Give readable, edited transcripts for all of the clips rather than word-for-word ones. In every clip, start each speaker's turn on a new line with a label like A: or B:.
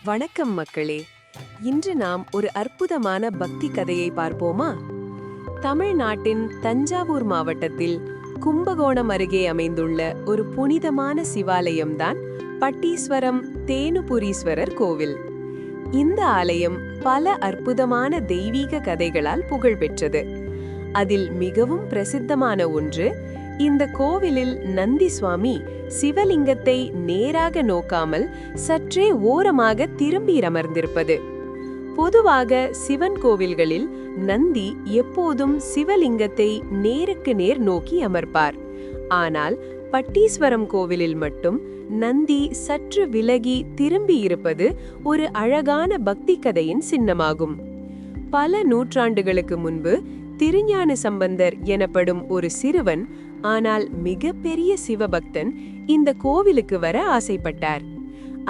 A: வணக்கம் மக்களே. இன்று நாம் ஒரு அற்புதமான பக்தி கதையை பார்ப்போமா? தமிழ்நாட்டின் தஞ்சாவூர் மாவட்டத்தில் கும்பகோணம் அருகே அமைந்துள்ள ஒரு புனிதமான சிவாலயம்தான் பட்டீஸ்வரம் தேனுபுரீஸ்வரர் கோவில். இந்த ஆலயம் பல அற்புதமான தெய்வீக கதைகளால் புகழ்பெற்றது. அதில் மிகவும் பிரசித்தமான ஒன்று, இந்த கோவிலில் நந்தி சுவாமி சிவலிங்கத்தை நேராக நோக்காமல் சற்றே ஓரமாக திரும்பி அமர்ந்திருப்பது. பொதுவாக சிவன் கோவில்களில் நந்தி எப்போதும் சிவலிங்கத்தை நேருக்கு நேர் நோக்கி அமர்ப்பார். ஆனால் பட்டீஸ்வரம் கோவிலில் மட்டும் நந்தி சற்று விலகி திரும்பி இருப்பது ஒரு அழகான பக்தி கதையின் சின்னமாகும். பல நூற்றாண்டுகளுக்கு முன்பு திருஞான சம்பந்தர் எனப்படும் ஒரு சிறுவன், ஆனால் மிகப்பெரிய சிவபக்தன், இந்த கோவிலுக்கு வர ஆசைப்பட்டார்.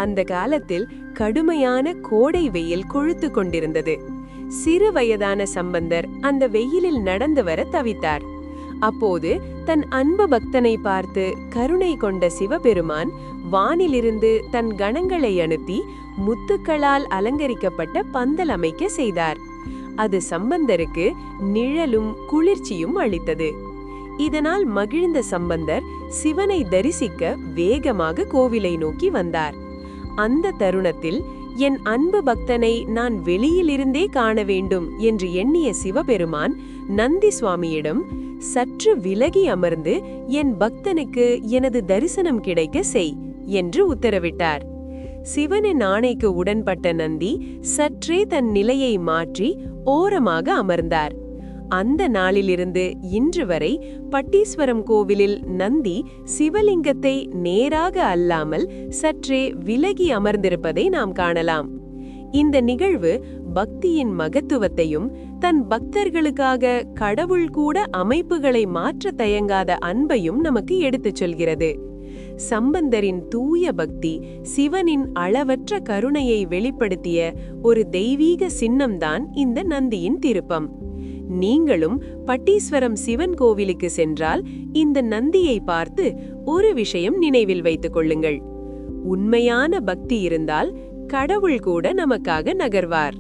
A: அந்த காலத்தில் கடுமையான கோடை வெயில் கொழுத்து கொண்டிருந்தது. சிறு வயதான சம்பந்தர் அந்த வெயிலில் நடந்து வர தவித்தார். அப்போது தன் அன்பு பக்தனை பார்த்து கருணை கொண்ட சிவபெருமான் வானிலிருந்து தன் கணங்களை அனுப்பி முத்துக்களால் அலங்கரிக்கப்பட்ட பந்தல் அமைக்க செய்தார். அது சம்பந்தருக்கு நிழலும் குளிர்ச்சியும் அளித்தது. இதனால் மகிழ்ந்த சம்பந்தர் சிவனை தரிசிக்க வேகமாக கோவிலை நோக்கி வந்தார். அந்த தருணத்தில், என் அன்பு பக்தனை நான் வெளியிலிருந்தே காண வேண்டும் என்று எண்ணிய சிவபெருமான் நந்தி சுவாமியிடம், சற்று விலகி அமர்ந்து என் பக்தனுக்கு எனது தரிசனம் கிடைக்க செய் என்று உத்தரவிட்டார். சிவனின் ஆணைக்கு உடன்பட்ட நந்தி சற்றே தன் நிலையை மாற்றி ஓரமாக அமர்ந்தார். அந்த நாளிலிருந்து இன்று வரை பட்டீஸ்வரம் கோவிலில் நந்தி சிவலிங்கத்தை நேராக அல்லாமல் சற்றே விலகி அமர்ந்திருப்பதை நாம் காணலாம். இந்த நிகழ்வு பக்தியின் மகத்துவத்தையும், தன் பக்தர்களுக்காக கடவுள் கூட அமைப்புகளை மாற்ற தயங்காத அன்பையும் நமக்கு எடுத்துச் சொல்கிறது. சம்பந்தரின் தூய பக்தி சிவனின் அளவற்ற கருணையை வெளிப்படுத்திய ஒரு தெய்வீக சின்னம்தான் இந்த நந்தியின் திருப்பம். நீங்களும் பட்டீஸ்வரம் சிவன் கோவிலுக்கு சென்றால் இந்த நந்தியை பார்த்து ஒரு விஷயம் நினைவில் வைத்துக் கொள்ளுங்கள். உண்மையான பக்தி இருந்தால் கடவுள் கூட நமக்காக நகர்வார்.